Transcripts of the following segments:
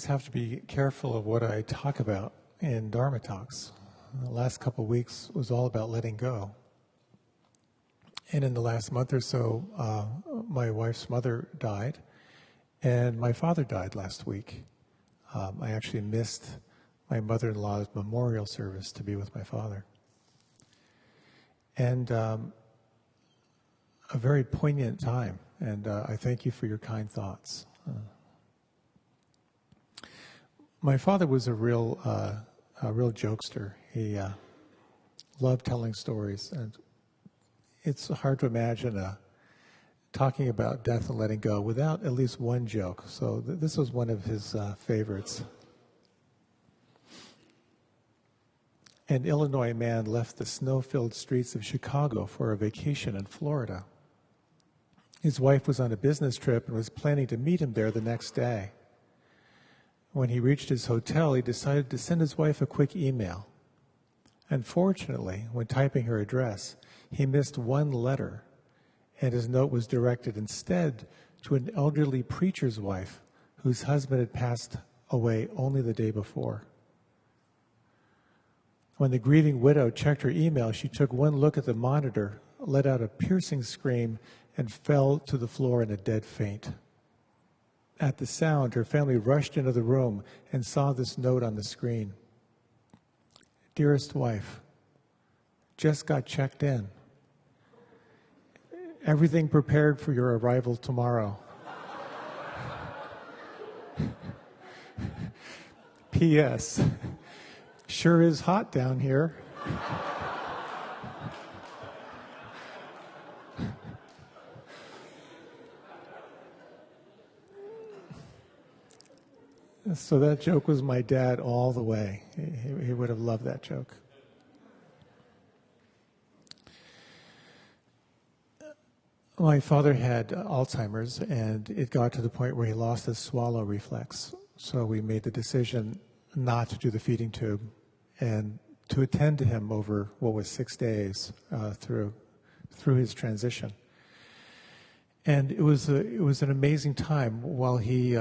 always have to be careful of what I talk about in Dharma talks. The last couple of weeks was all about letting go. And in the last month or so, my wife's mother died, and my father died last week. I actually missed my mother-in-law's memorial service to be with my father. And a very poignant time, and I thank you for your kind thoughts. My father was a real jokester. He loved telling stories, and it's hard to imagine talking about death and letting go without at least one joke. So this was one of his favorites. An Illinois man left the snow-filled streets of Chicago for a vacation in Florida. His wife was on a business trip and was planning to meet him there the next day. When he reached his hotel, he decided to send his wife a quick email. Unfortunately, when typing her address, he missed one letter, and his note was directed instead to an elderly preacher's wife whose husband had passed away only the day before. When the grieving widow checked her email, she took one look at the monitor, let out a piercing scream, and fell to the floor in a dead faint. At the sound, her family rushed into the room and saw this note on the screen. Dearest wife, just got checked in. Everything prepared for your arrival tomorrow. P.S. Sure is hot down here. So that joke was my dad all the way. He would have loved that joke. My father had Alzheimer's, and it got to the point where he lost his swallow reflex. So we made the decision not to do the feeding tube and to attend to him over what was 6 days through his transition. And it was an amazing time while he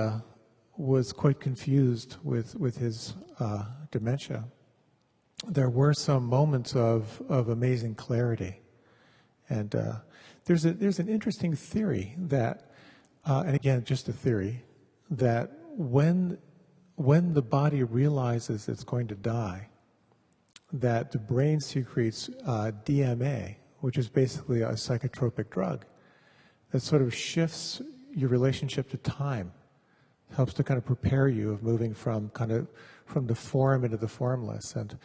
was quite confused with his dementia. There were some moments of amazing clarity. And there's an interesting theory that, and again, just a theory, that when the body realizes it's going to die, that the brain secretes DMA, which is basically a psychotropic drug, that sort of shifts your relationship to time, helps to kind of prepare you of moving from the form into the formless. And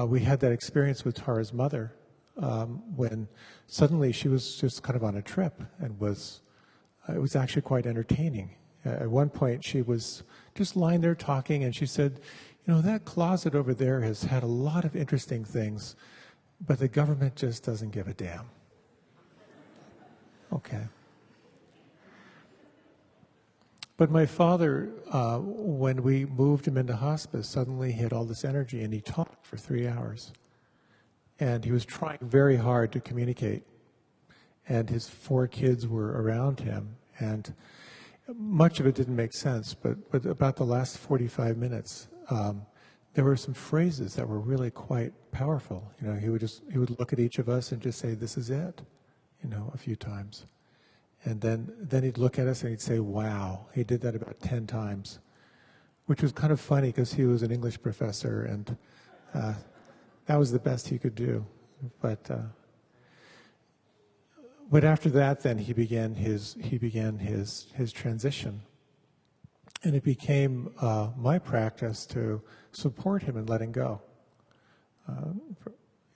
we had that experience with Tara's mother when suddenly she was just kind of on a trip, and it was actually quite entertaining. At one point she was just lying there talking, and she said, you know, that closet over there has had a lot of interesting things, but the government just doesn't give a damn. Okay. But my father, when we moved him into hospice, suddenly he had all this energy, and he talked for 3 hours. And he was trying very hard to communicate. And his 4 kids were around him, and much of it didn't make sense, but about the last 45 minutes, there were some phrases that were really quite powerful. You know, he would look at each of us and just say, "This is it," you know, a few times. And then he'd look at us and he'd say, "Wow." He did that about 10 times, which was kind of funny because he was an English professor, and that was the best he could do. But after that, then he began his transition, and it became my practice to support him in letting go.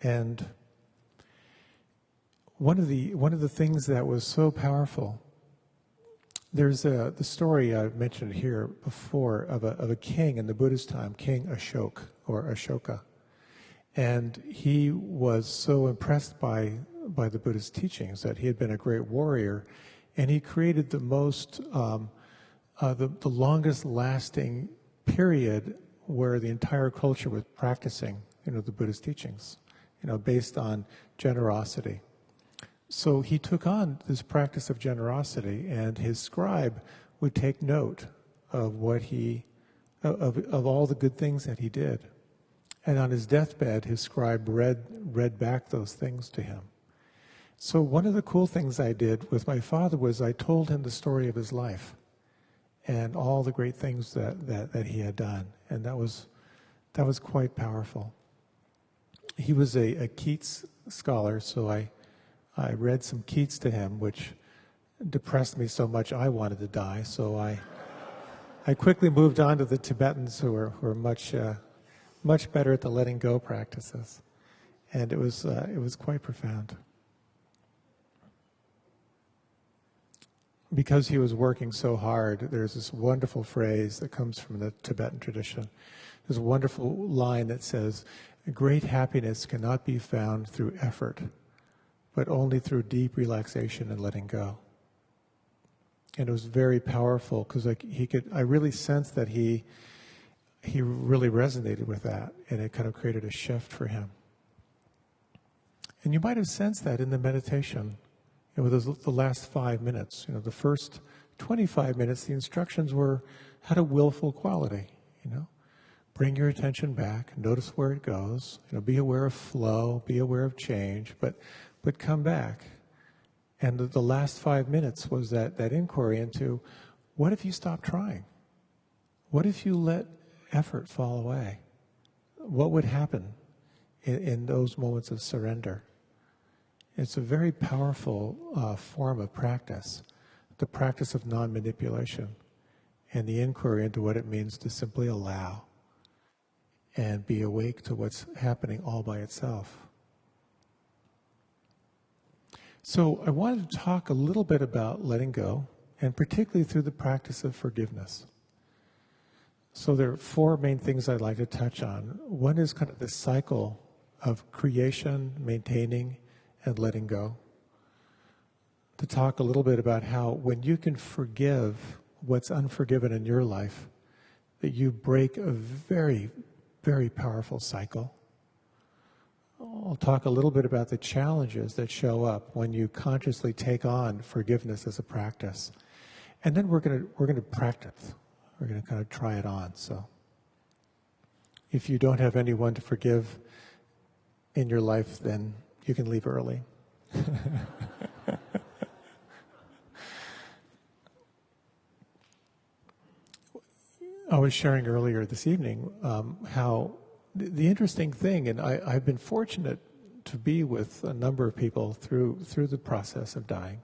And one of the things that was so powerful, there's the story I mentioned here before of a king in the Buddhist time, King Ashoka. And he was so impressed by the Buddhist teachings that he had been a great warrior, and he created the longest lasting period where the entire culture was practicing, you know, the Buddhist teachings, you know, based on generosity. So he took on this practice of generosity, and his scribe would take note of what he of all the good things that he did. And on his deathbed, his scribe read back those things to him. So one of the cool things I did with my father was I told him the story of his life and all the great things that he had done. And that was quite powerful. He was a Keats scholar, so I read some Keats to him, which depressed me so much I wanted to die. So I quickly moved on to the Tibetans, who were much better at the letting go practices, and it was quite profound. Because he was working so hard, there's this wonderful phrase that comes from the Tibetan tradition. There's a wonderful line that says, "Great happiness cannot be found through effort, but only through deep relaxation and letting go." And it was very powerful because I really sensed that he really resonated with that, and it kind of created a shift for him. And you might have sensed that in the meditation. With the last 5 minutes, the first 25 minutes, the instructions had a willful quality. Bring your attention back, notice where it goes. Be aware of flow, be aware of change, but come back. And the last 5 minutes was that inquiry into, what if you stop trying? What if you let effort fall away? What would happen in those moments of surrender? It's a very powerful form of practice, the practice of non-manipulation, and the inquiry into what it means to simply allow and be awake to what's happening all by itself. So I wanted to talk a little bit about letting go, and particularly through the practice of forgiveness. So there are 4 main things I'd like to touch on. One is kind of the cycle of creation, maintaining, and letting go. To talk a little bit about how when you can forgive what's unforgiven in your life, that you break a very, very powerful cycle. I'll talk a little bit about the challenges that show up when you consciously take on forgiveness as a practice. And then we're going to practice. We're going to kind of try it on. So if you don't have anyone to forgive in your life, then you can leave early. I was sharing earlier this evening how the interesting thing, and I've been fortunate to be with a number of people through the process of dying,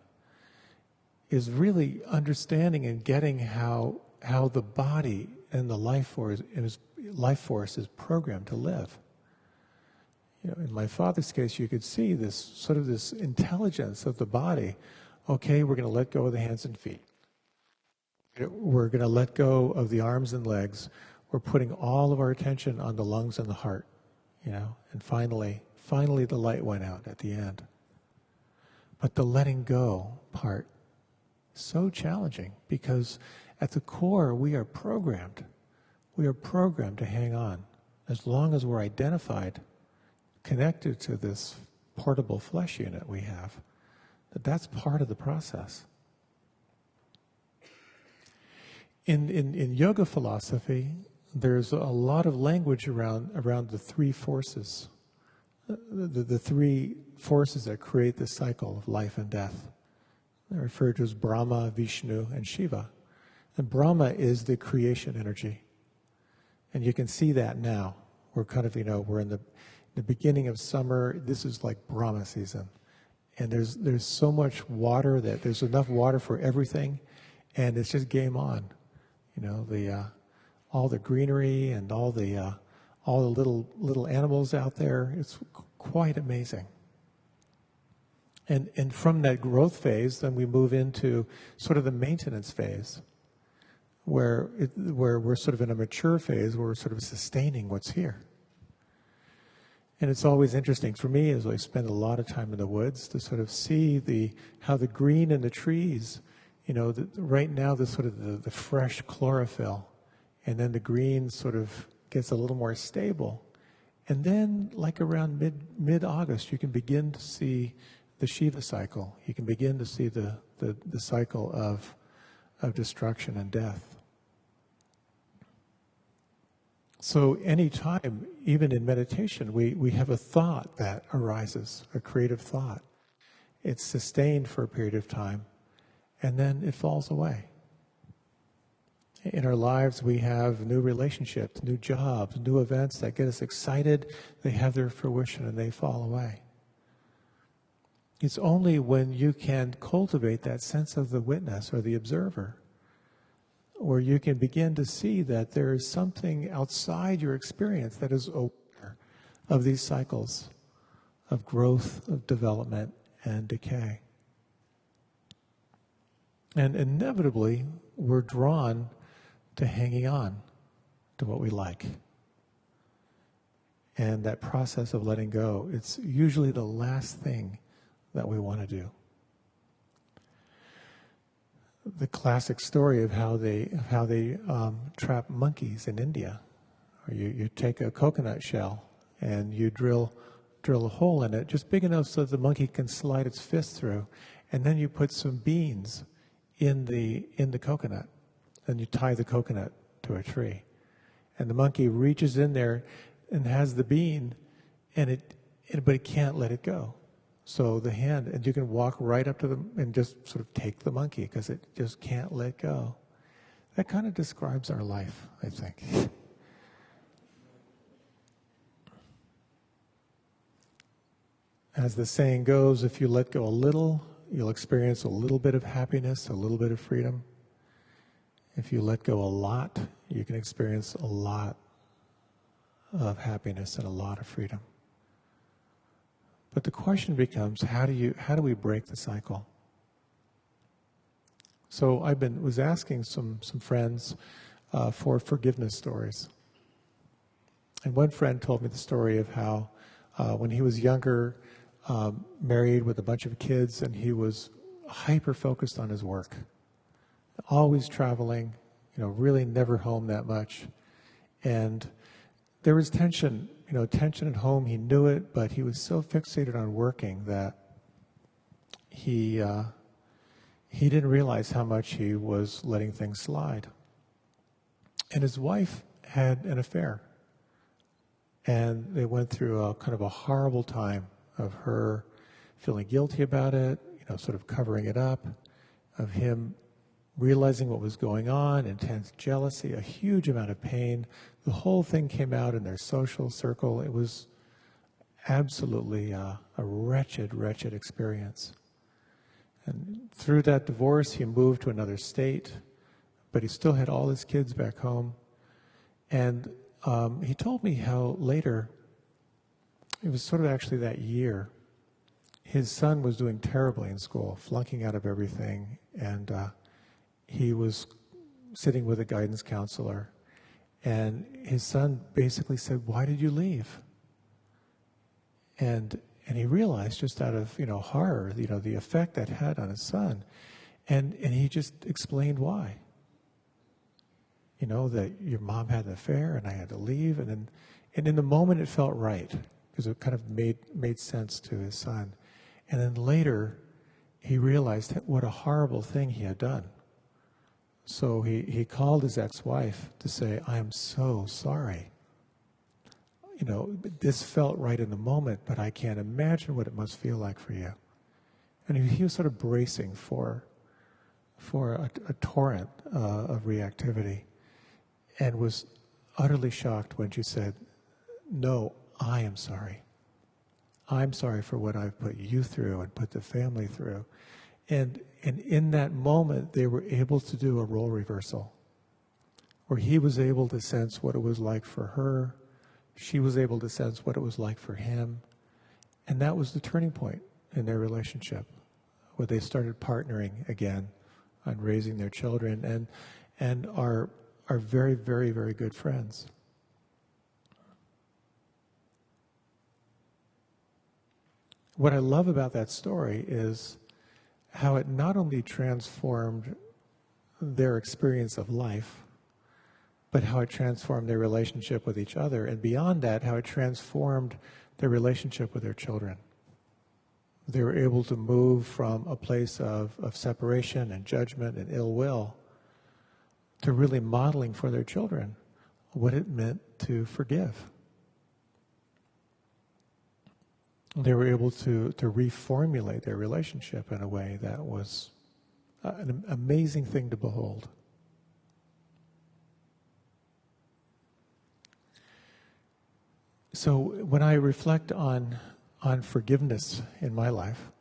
is really understanding and getting how the body and the life force is programmed to live. In my father's case, you could see this intelligence of the body. Okay, we're going to let go of the hands and feet. We're going to let go of the arms and legs. We're putting all of our attention on the lungs and the heart, and finally the light went out at the end. But the letting go part, so challenging, because at the core, we are programmed. We are programmed to hang on. As long as we're identified, connected to this portable flesh unit we have, that's part of the process. In yoga philosophy, there's a lot of language around the 3 forces, the 3 forces that create the cycle of life and death. They're referred to as Brahma, Vishnu, and Shiva. And Brahma is the creation energy. And you can see that now. We're kind of, we're in the beginning of summer. This is like Brahma season. And there's so much water that there's enough water for everything, and it's just game on. All the greenery and all the little animals out there. It's quite amazing. And from that growth phase, then we move into sort of the maintenance phase, where we're sort of in a mature phase where we're sort of sustaining what's here. And it's always interesting for me, as I spend a lot of time in the woods, to sort of see how the green in the trees, right now the fresh chlorophyll, and then the green sort of gets a little more stable. And then, like around mid-August, you can begin to see the Shiva cycle. You can begin to see the cycle of destruction and death. So anytime, even in meditation, we have a thought that arises, a creative thought. It's sustained for a period of time, and then it falls away. In our lives, we have new relationships, new jobs, new events that get us excited. They have their fruition and they fall away. It's only when you can cultivate that sense of the witness or the observer, where you can begin to see that there is something outside your experience that is aware of these cycles of growth, of development, and decay. And inevitably, we're drawn to hanging on to what we like. And that process of letting go, it's usually the last thing that we want to do. The classic story of how they trap monkeys in India, or you take a coconut shell and you drill a hole in it just big enough so the monkey can slide its fist through, and then you put some beans in the coconut, and you tie the coconut to a tree, and the monkey reaches in there and has the bean, but it can't let it go. So the hand, and you can walk right up to them and just sort of take the monkey because it just can't let go. That kind of describes our life, I think. As the saying goes, if you let go a little, you'll experience a little bit of happiness, a little bit of freedom. If you let go a lot, you can experience a lot of happiness and a lot of freedom. But the question becomes, how do we break the cycle? So I was asking some friends for forgiveness stories. And one friend told me the story of how when he was younger, married with a bunch of kids, and he was hyper-focused on his work. Always traveling, really never home that much. And there was tension at home. He knew it, but he was so fixated on working that he didn't realize how much he was letting things slide. And his wife had an affair, and they went through a kind of a horrible time of her feeling guilty about it, sort of covering it up, of him realizing what was going on, intense jealousy, a huge amount of pain. The whole thing came out in their social circle. It was absolutely a wretched, wretched experience. And through that divorce, he moved to another state, but he still had all his kids back home. And he told me how later, it was sort of actually that year, his son was doing terribly in school, flunking out of everything, and he was sitting with a guidance counselor, and his son basically said, "Why did you leave?" And he realized, just out of horror, the effect that had on his son, and he just explained why. That your mom had an affair and I had to leave, and in the moment it felt right because it kind of made sense to his son, and then later he realized what a horrible thing he had done. So he called his ex-wife to say, "I am so sorry. This felt right in the moment, but I can't imagine what it must feel like for you." And he was sort of bracing for a torrent of reactivity, and was utterly shocked when she said, "No, I am sorry. I'm sorry for what I've put you through and put the family through." And in that moment, they were able to do a role reversal, where he was able to sense what it was like for her, she was able to sense what it was like for him, and that was the turning point in their relationship, where they started partnering again on raising their children, and are very, very, very good friends. What I love about that story is how it not only transformed their experience of life, but how it transformed their relationship with each other, and beyond that, how it transformed their relationship with their children. They were able to move from a place of separation and judgment and ill will to really modeling for their children what it meant to forgive. They were able to reformulate their relationship in a way that was an amazing thing to behold. So when I reflect on forgiveness in my life,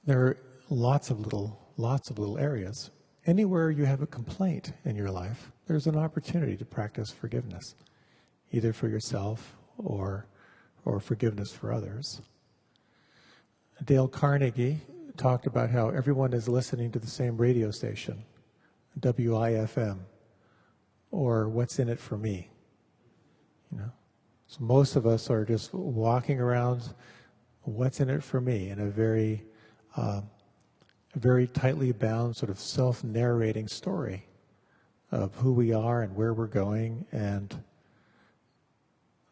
there are lots of little areas. Anywhere you have a complaint in your life, there's an opportunity to practice forgiveness, either for yourself or forgiveness for others. Dale Carnegie talked about how everyone is listening to the same radio station, WIFM, or What's in It for Me. So most of us are just walking around, what's in it for me, in a very tightly bound sort of self-narrating story of who we are and where we're going, and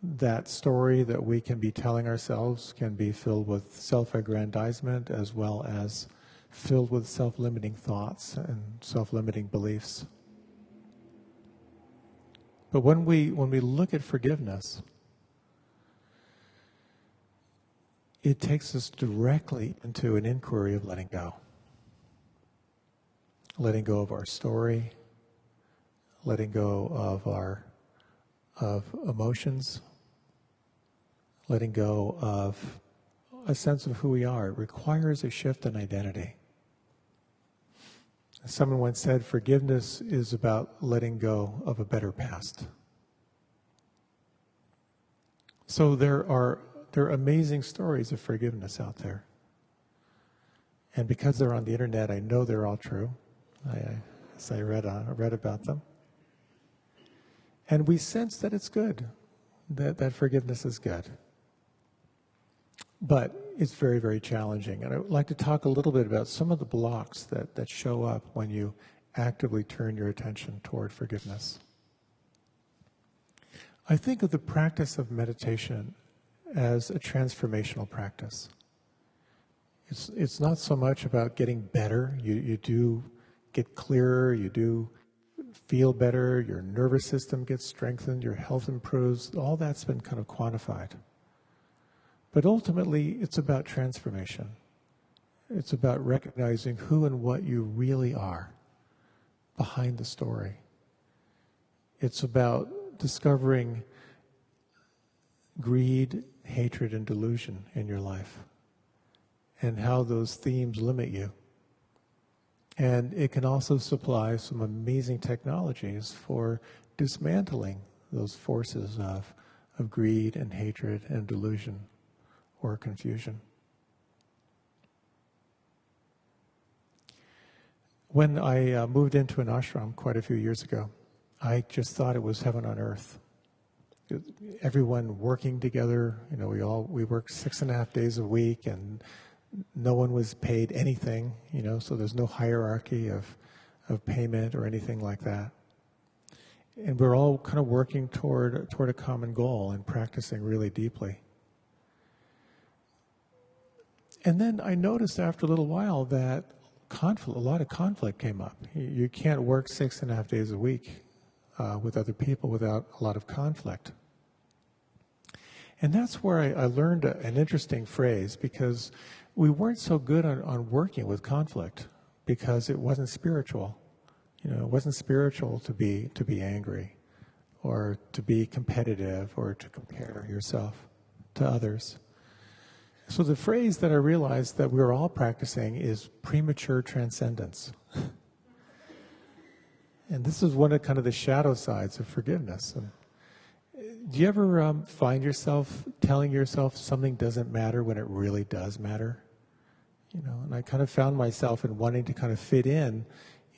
that story that we can be telling ourselves can be filled with self-aggrandizement as well as filled with self-limiting thoughts and self-limiting beliefs. But when we look at forgiveness, it takes us directly into an inquiry of letting go. Letting go of our story, letting go of emotions, letting go of a sense of who we are. It requires a shift in identity. Someone once said, forgiveness is about letting go of a better past. So there are amazing stories of forgiveness out there. And because they're on the internet, I know they're all true. I read about them. And we sense that it's good, that forgiveness is good. But it's very, very challenging. And I would like to talk a little bit about some of the blocks that show up when you actively turn your attention toward forgiveness. I think of the practice of meditation as a transformational practice. It's not so much about getting better. You do get clearer, you do feel better, your nervous system gets strengthened, your health improves. All that's been kind of quantified. But ultimately, it's about transformation. It's about recognizing who and what you really are behind the story. It's about discovering greed, hatred, and delusion in your life and how those themes limit you. And it can also supply some amazing technologies for dismantling those forces of greed and hatred and delusion or confusion. When I moved into an ashram quite a few years ago, I just thought it was heaven on earth. Everyone working together, we worked 6.5 days a week, and no one was paid anything, so there's no hierarchy of payment or anything like that. And we're all kind of working toward a common goal and practicing really deeply. And then I noticed after a little while that a lot of conflict came up. You can't work 6.5 days a week with other people without a lot of conflict. And that's where I learned an interesting phrase, because we weren't so good on working with conflict because it wasn't spiritual. It wasn't spiritual to be angry or to be competitive or to compare yourself to others. So the phrase that I realized that we're all practicing is premature transcendence. And this is one of kind of the shadow sides of forgiveness. And do you ever find yourself telling yourself something doesn't matter when it really does matter? And I kind of found myself in wanting to kind of fit in,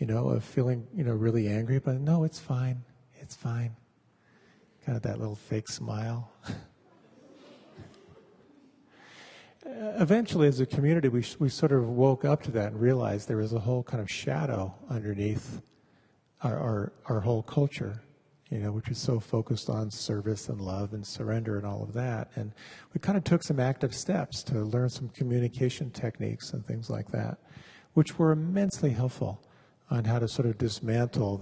of feeling, really angry, but no, it's fine. It's fine. Kind of that little fake smile. Eventually, as a community, we sort of woke up to that and realized there was a whole kind of shadow underneath our whole culture, which is so focused on service and love and surrender and all of that. And we kind of took some active steps to learn some communication techniques and things like that, which were immensely helpful on how to sort of dismantle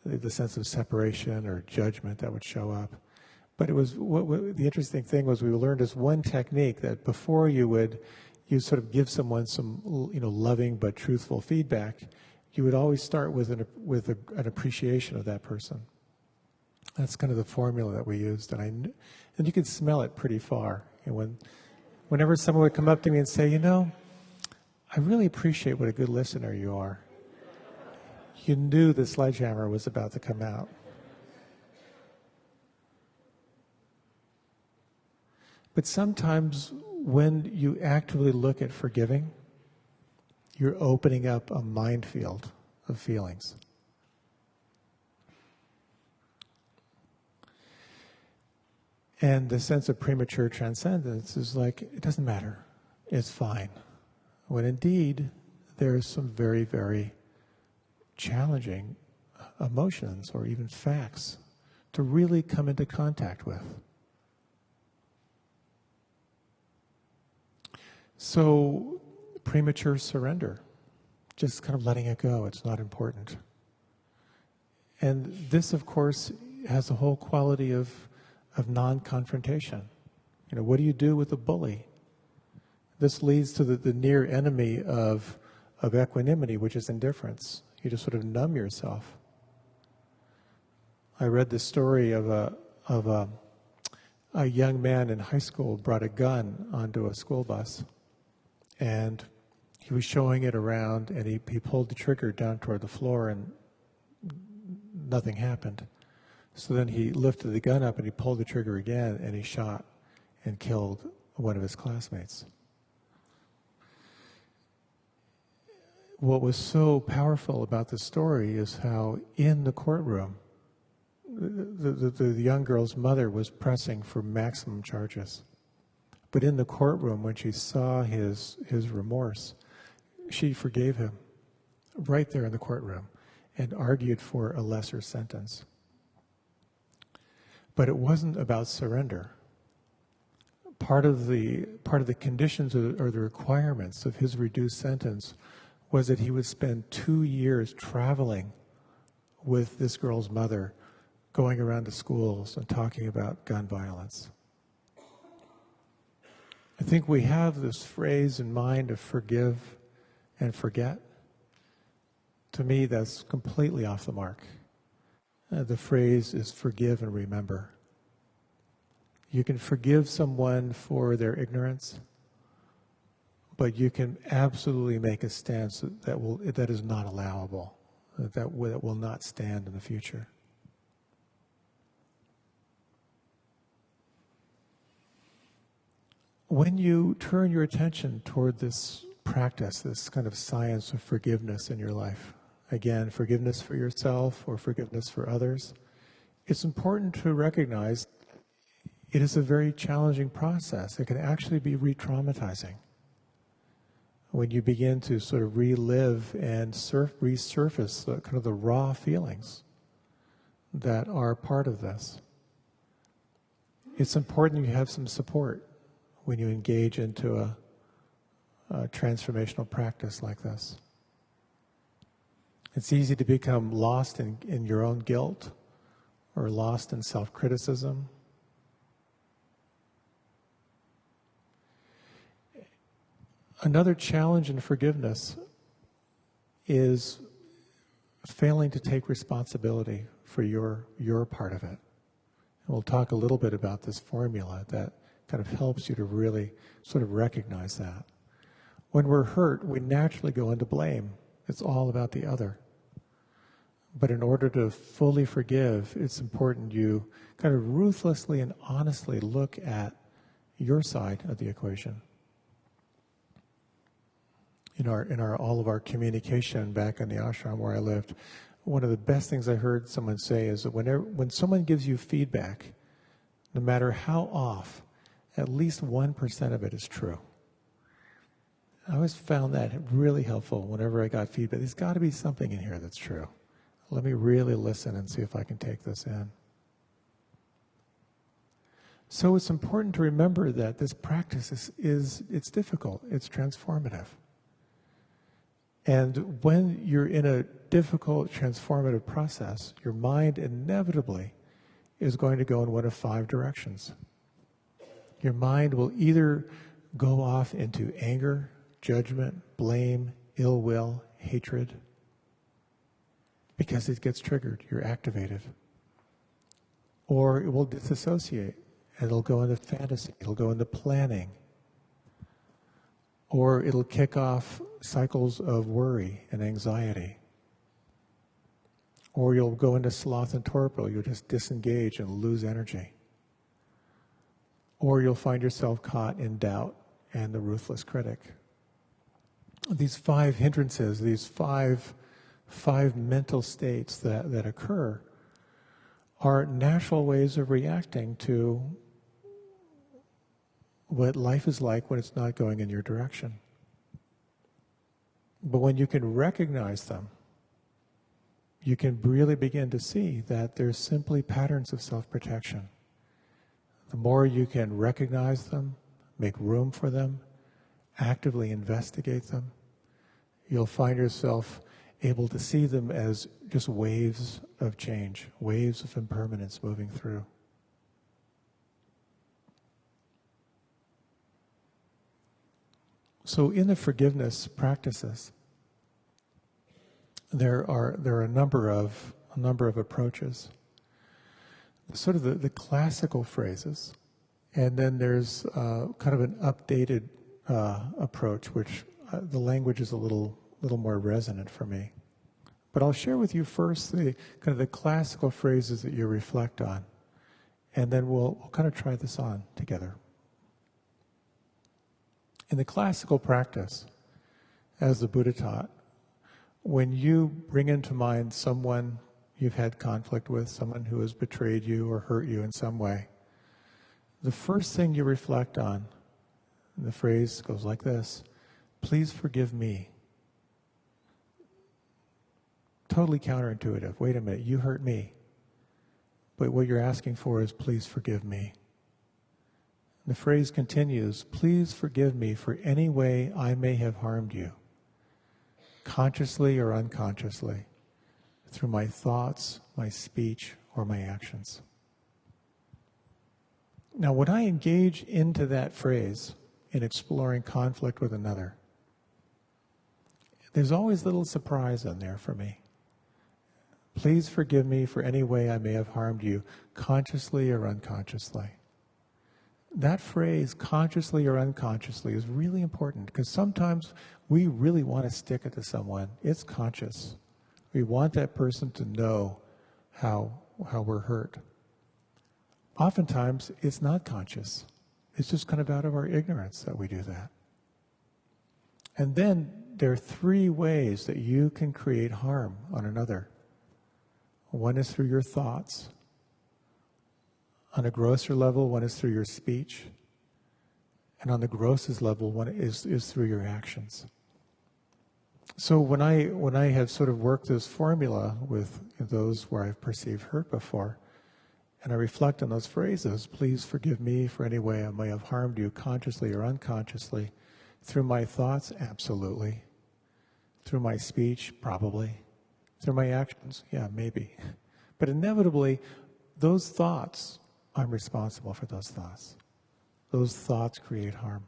the sense of separation or judgment that would show up. But it was the interesting thing was we learned as one technique that before you sort of give someone some loving but truthful feedback, you would always start with an appreciation of that person. That's kind of the formula that we used, and you could smell it pretty far. And whenever someone would come up to me and say, I really appreciate what a good listener you are, you knew the sledgehammer was about to come out. But sometimes when you actively look at forgiving, you're opening up a minefield of feelings. And the sense of premature transcendence is like, it doesn't matter, it's fine. When indeed, there's some very, very challenging emotions or even facts to really come into contact with. So, premature surrender, just kind of letting it go, it's not important. And this, of course, has the whole quality of non-confrontation. What do you do with a bully? This leads to the near enemy of equanimity, which is indifference. You just sort of numb yourself. I read the story of a young man in high school brought a gun onto a school bus, and he was showing it around, and he pulled the trigger down toward the floor, and nothing happened. So then he lifted the gun up and he pulled the trigger again, and he shot and killed one of his classmates. What was so powerful about the story is how in the courtroom, the young girl's mother was pressing for maximum charges. But in the courtroom, when she saw his remorse, she forgave him right there in the courtroom and argued for a lesser sentence. But it wasn't about surrender. Part of the conditions or the requirements of his reduced sentence was that he would spend 2 years traveling with this girl's mother, going around to schools and talking about gun violence. I think we have this phrase in mind of forgive and forget. To me, that's completely off the mark. The phrase is forgive and remember. You can forgive someone for their ignorance, but you can absolutely make a stance that is not allowable, that will not stand in the future. When you turn your attention toward this practice, this kind of science of forgiveness in your life, again, forgiveness for yourself or forgiveness for others, it's important to recognize it is a very challenging process. It can actually be re-traumatizing. When you begin to sort of relive and resurface kind of the raw feelings that are part of this. It's important you have some support when you engage into a transformational practice like this. It's easy to become lost in your own guilt or lost in self-criticism. Another challenge in forgiveness is failing to take responsibility for your part of it. And we'll talk a little bit about this formula that kind of helps you to really sort of recognize that. When we're hurt, we naturally go into blame. It's all about the other. But in order to fully forgive, it's important you kind of ruthlessly and honestly look at your side of the equation. In all of our communication back in the ashram where I lived, one of the best things I heard someone say is that when someone gives you feedback, no matter how off, at least 1% of it is true. I always found that really helpful whenever I got feedback. There's got to be something in here that's true. Let me really listen and see if I can take this in. So it's important to remember that this practice is difficult. It's transformative. And when you're in a difficult transformative process, your mind inevitably is going to go in one of 5 directions. Your mind will either go off into anger, judgment, blame, ill will, hatred, because it gets triggered, you're activated. Or it will disassociate, and it'll go into fantasy, it'll go into planning. Or it'll kick off cycles of worry and anxiety. Or you'll go into sloth and torpor, you'll just disengage and lose energy. Or you'll find yourself caught in doubt and the ruthless critic. These 5 hindrances, these five mental states that occur are natural ways of reacting to what life is like when it's not going in your direction. But when you can recognize them, you can really begin to see that there's simply patterns of self-protection. The more you can recognize them, make room for them, actively investigate them, you'll find yourself able to see them as just waves of change, waves of impermanence moving through. So in the forgiveness practices, there are a number of approaches. Sort of the classical phrases, and then there's kind of an updated approach, which the language is a little more resonant for me. But I'll share with you first the classical phrases that you reflect on, and then we'll kind of try this on together. In the classical practice, as the Buddha taught, when you bring into mind someone you've had conflict with, someone who has betrayed you or hurt you in some way, the first thing you reflect on, the phrase goes like this: please forgive me. Totally counterintuitive. Wait a minute, you hurt me. But what you're asking for is, please forgive me. The phrase continues, please forgive me for any way I may have harmed you, consciously or unconsciously, through my thoughts, my speech, or my actions. Now, when I engage into that phrase in exploring conflict with another, there's always a little surprise in there for me. Please forgive me for any way I may have harmed you, consciously or unconsciously. That phrase, consciously or unconsciously, is really important because sometimes we really want to stick it to someone. It's conscious. We want that person to know how we're hurt. Oftentimes, it's not conscious. It's just kind of out of our ignorance that we do that. And then there are 3 ways that you can create harm on another. One is through your thoughts. On a grosser level, one is through your speech. And on the grossest level, one is through your actions. So when I have sort of worked this formula with those where I've perceived hurt before, and I reflect on those phrases, please forgive me for any way I may have harmed you, consciously or unconsciously, through my thoughts, absolutely. Through my speech, probably. Through my actions, yeah, maybe. But inevitably, those thoughts, I'm responsible for those thoughts. Those thoughts create harm.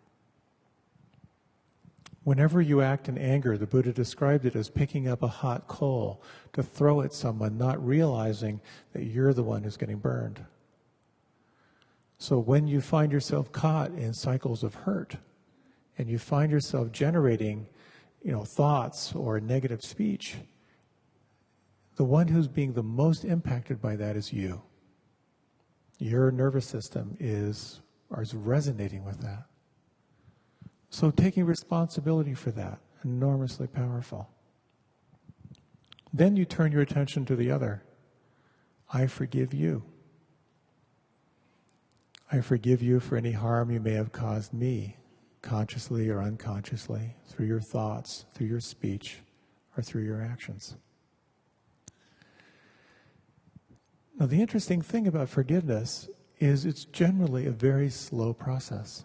Whenever you act in anger, the Buddha described it as picking up a hot coal to throw at someone, not realizing that you're the one who's getting burned. So when you find yourself caught in cycles of hurt, and you find yourself generating, thoughts or negative speech, the one who's being the most impacted by that is you. Your nervous system is resonating with that. So taking responsibility for that, enormously powerful. Then you turn your attention to the other. I forgive you. I forgive you for any harm you may have caused me, consciously or unconsciously, through your thoughts, through your speech, or through your actions. Now, the interesting thing about forgiveness is it's generally a very slow process.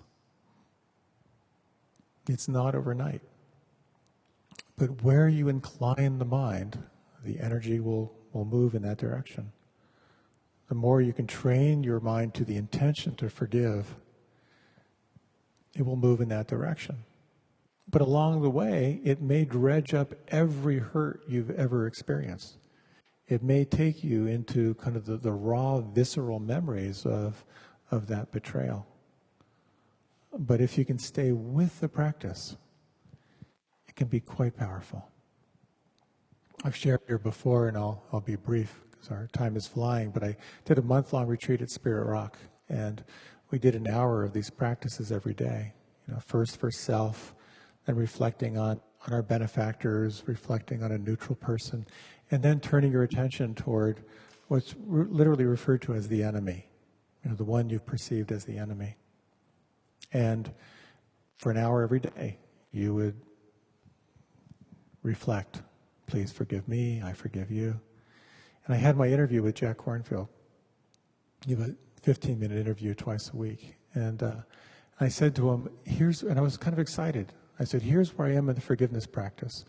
It's not overnight. But where you incline the mind, the energy will move in that direction. The more you can train your mind to the intention to forgive, it will move in that direction. But along the way, it may dredge up every hurt you've ever experienced. It may take you into kind of the raw, visceral memories of that betrayal. But if you can stay with the practice, it can be quite powerful. I've shared here before, and I'll be brief because our time is flying, but I did a month-long retreat at Spirit Rock, and we did an hour of these practices every day. First for self, then reflecting on our benefactors, reflecting on a neutral person, and then turning your attention toward what's literally referred to as the enemy, the one you've perceived as the enemy. And for an hour every day, you would reflect, please forgive me, I forgive you. And I had my interview with Jack Kornfield. You have a 15-minute interview twice a week. And I said to him, and I was kind of excited. I said, here's where I am in the forgiveness practice.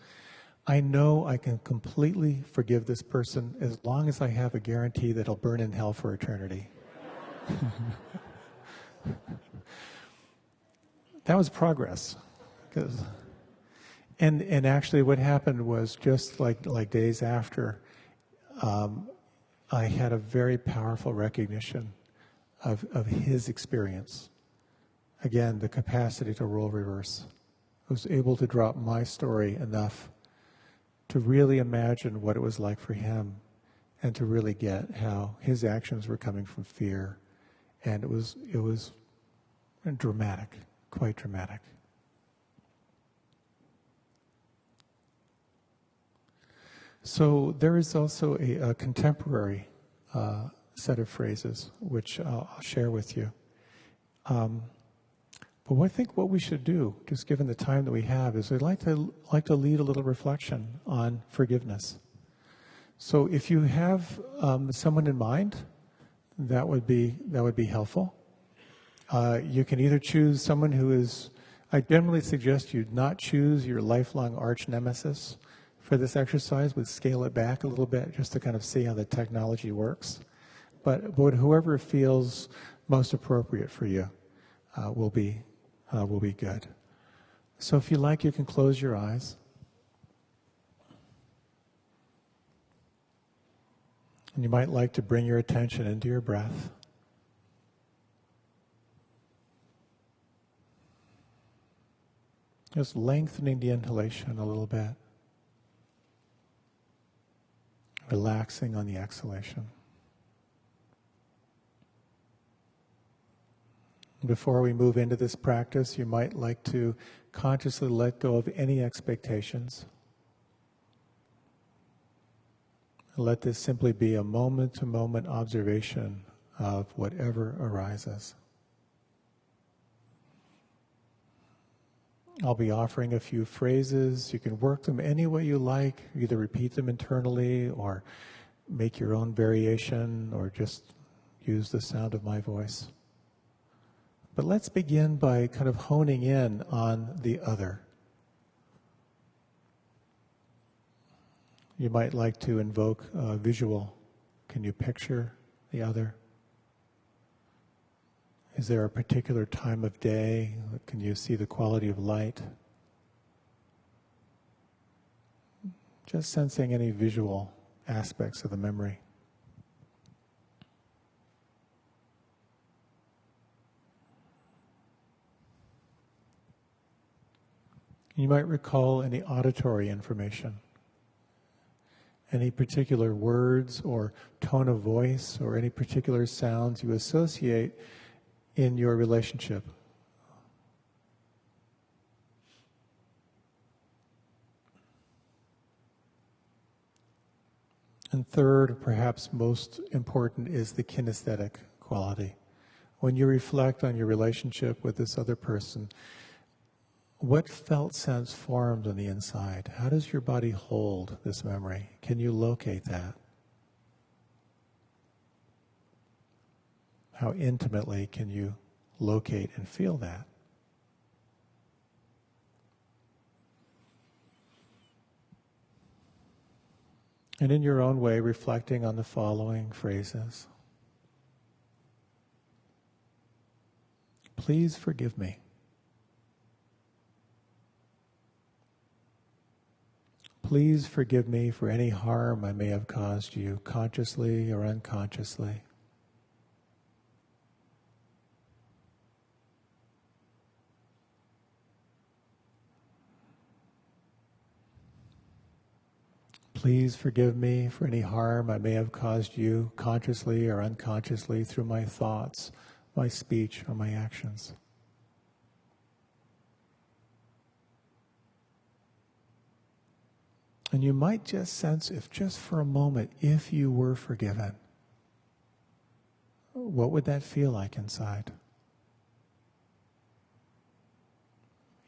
I know I can completely forgive this person as long as I have a guarantee that he'll burn in hell for eternity. That was progress. And actually what happened was just like days after, I had a very powerful recognition of his experience. Again, the capacity to role reverse. I was able to drop my story enough to really imagine what it was like for him and to really get how his actions were coming from fear. And it was dramatic, quite dramatic. So there is also a contemporary set of phrases which I'll share with you. But I think what we should do, just given the time that we have, is I'd like to lead a little reflection on forgiveness. So if you have someone in mind, that would be helpful. You can either choose someone who is. I generally suggest you not choose your lifelong arch nemesis for this exercise. We'd scale it back a little bit just to kind of see how the technology works. But whoever feels most appropriate for you will be good. So if you like, you can close your eyes. And you might like to bring your attention into your breath. Just lengthening the inhalation a little bit. Relaxing on the exhalation. Before we move into this practice, you might like to consciously let go of any expectations. Let this simply be a moment-to-moment observation of whatever arises. I'll be offering a few phrases. You can work them any way you like. Either repeat them internally or make your own variation or just use the sound of my voice. But let's begin by kind of honing in on the other. You might like to invoke a visual. Can you picture the other? Is there a particular time of day? Can you see the quality of light? Just sensing any visual aspects of the memory. You might recall any auditory information, any particular words or tone of voice or any particular sounds you associate in your relationship. And third, perhaps most important, is the kinesthetic quality. When you reflect on your relationship with this other person, what felt sense formed on the inside? How does your body hold this memory? Can you locate that? How intimately can you locate and feel that? And in your own way, reflecting on the following phrases. Please forgive me. Please forgive me for any harm I may have caused you, consciously or unconsciously. Please forgive me for any harm I may have caused you, consciously or unconsciously, through my thoughts, my speech, or my actions. And you might just sense, if just for a moment, if you were forgiven, what would that feel like inside?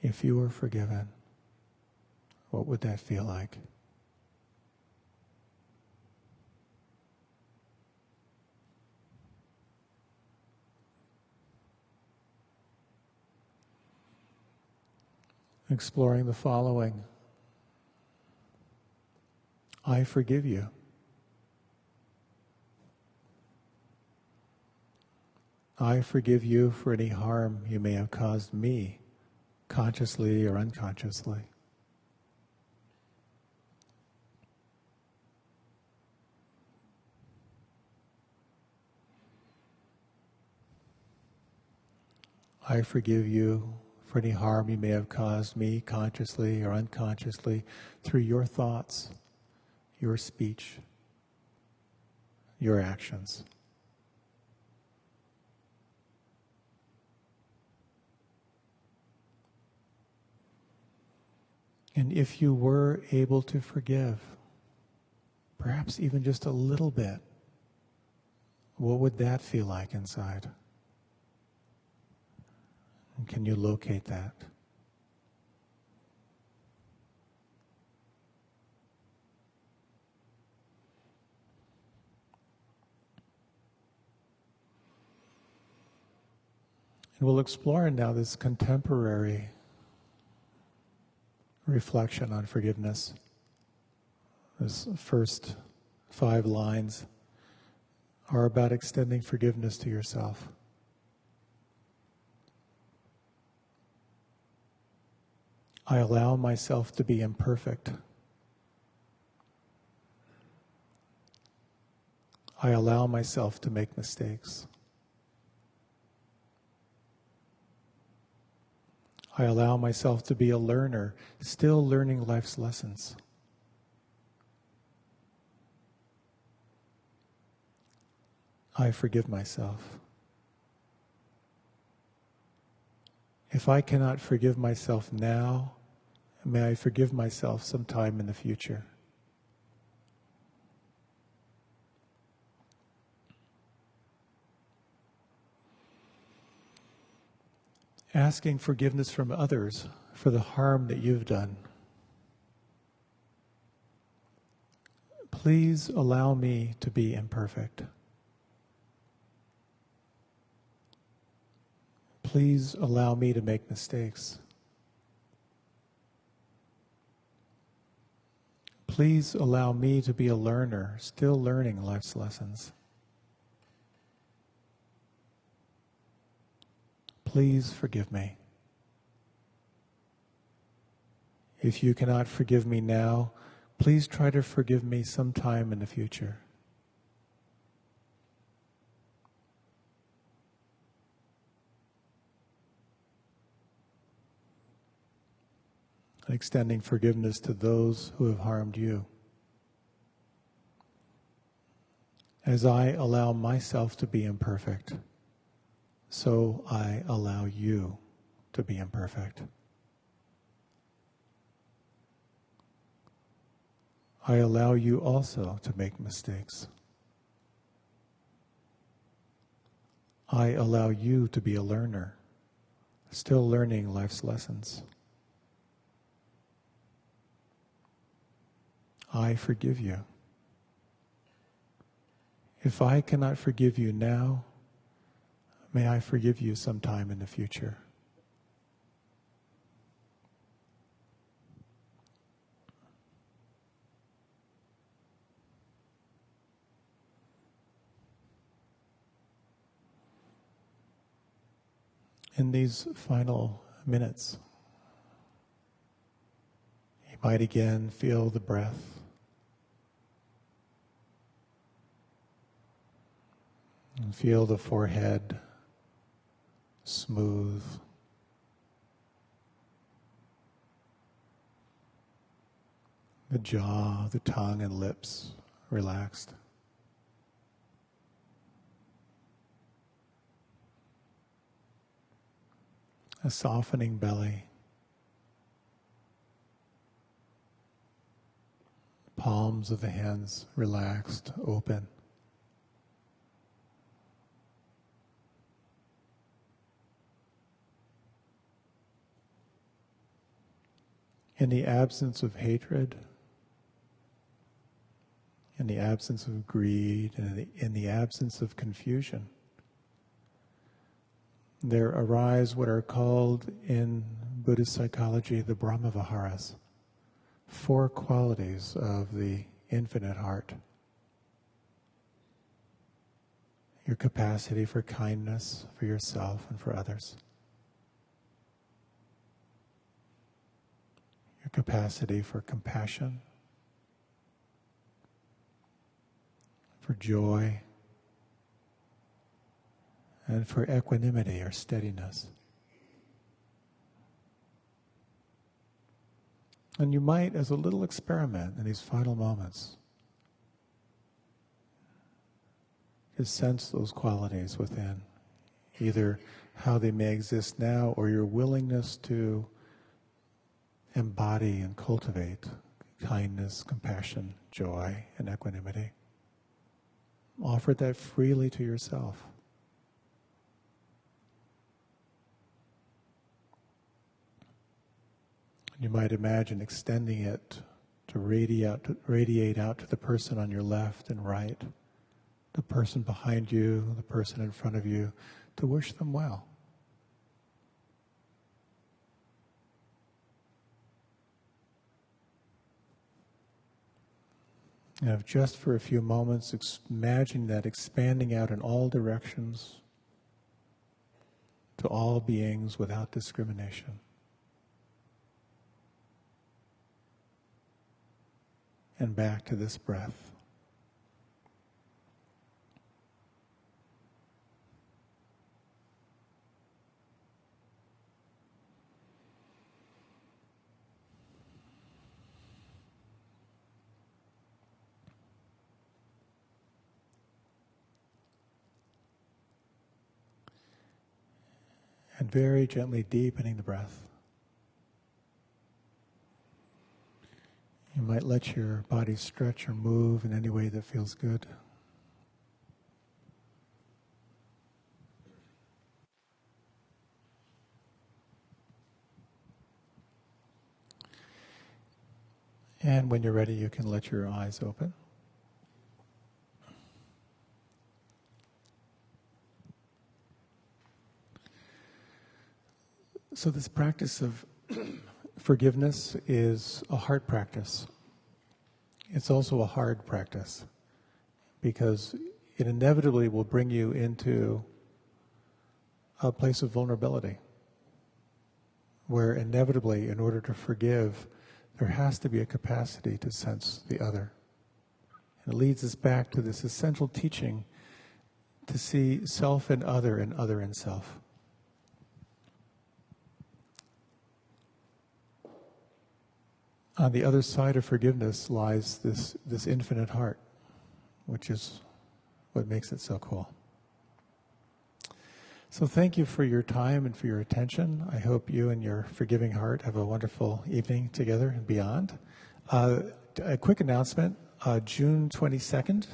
If you were forgiven, what would that feel like? Exploring the following. I forgive you. I forgive you for any harm you may have caused me, consciously or unconsciously. I forgive you for any harm you may have caused me, consciously or unconsciously, through your thoughts, your speech, your actions. And if you were able to forgive, perhaps even just a little bit, what would that feel like inside? And can you locate that? And we'll explore now this contemporary reflection on forgiveness. This first 5 lines are about extending forgiveness to yourself. I allow myself to be imperfect. I allow myself to make mistakes. I allow myself to be a learner, still learning life's lessons. I forgive myself. If I cannot forgive myself now, may I forgive myself sometime in the future. Asking forgiveness from others for the harm that you've done. Please allow me to be imperfect. Please allow me to make mistakes. Please allow me to be a learner, still learning life's lessons. Please forgive me. If you cannot forgive me now, please try to forgive me sometime in the future. Extending forgiveness to those who have harmed you. As I allow myself to be imperfect, so I allow you to be imperfect. I allow you also to make mistakes. I allow you to be a learner, still learning life's lessons. I forgive you. If I cannot forgive you now, may I forgive you sometime in the future. In these final minutes, you might again feel the breath. And feel the forehead smooth. The jaw, the tongue and lips relaxed. A softening belly. Palms of the hands relaxed, open. In the absence of hatred, in the absence of greed, and in the absence of confusion, there arise what are called in Buddhist psychology the Brahmaviharas, 4 qualities of the infinite heart. Your capacity for kindness for yourself and for others. Your capacity for compassion, for joy, and for equanimity or steadiness. And you might, as a little experiment in these final moments, just sense those qualities within, either how they may exist now or your willingness to embody and cultivate kindness, compassion, joy, and equanimity. Offer that freely to yourself. You might imagine extending it to radiate out to the person on your left and right, the person behind you, the person in front of you, to wish them well. And just for a few moments, imagine that expanding out in all directions to all beings without discrimination. And back to this breath. And very gently deepening the breath. You might let your body stretch or move in any way that feels good. And when you're ready, you can let your eyes open. So this practice of forgiveness is a heart practice. It's also a hard practice because it inevitably will bring you into a place of vulnerability where inevitably, in order to forgive, there has to be a capacity to sense the other. And it leads us back to this essential teaching to see self in other and other in self. On the other side of forgiveness lies this infinite heart, which is what makes it so cool. So thank you for your time and for your attention. I hope you and your forgiving heart have a wonderful evening together and beyond. A quick announcement, June 22nd,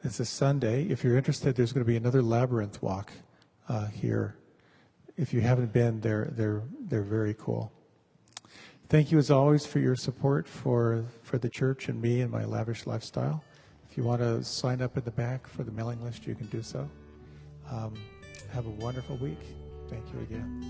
it's a Sunday. If you're interested, there's going to be another labyrinth walk here. If you haven't been, they're very cool. Thank you as always for your support for the church and me and my lavish lifestyle. If you want to sign up at the back for the mailing list, you can do so. Have a wonderful week. Thank you again.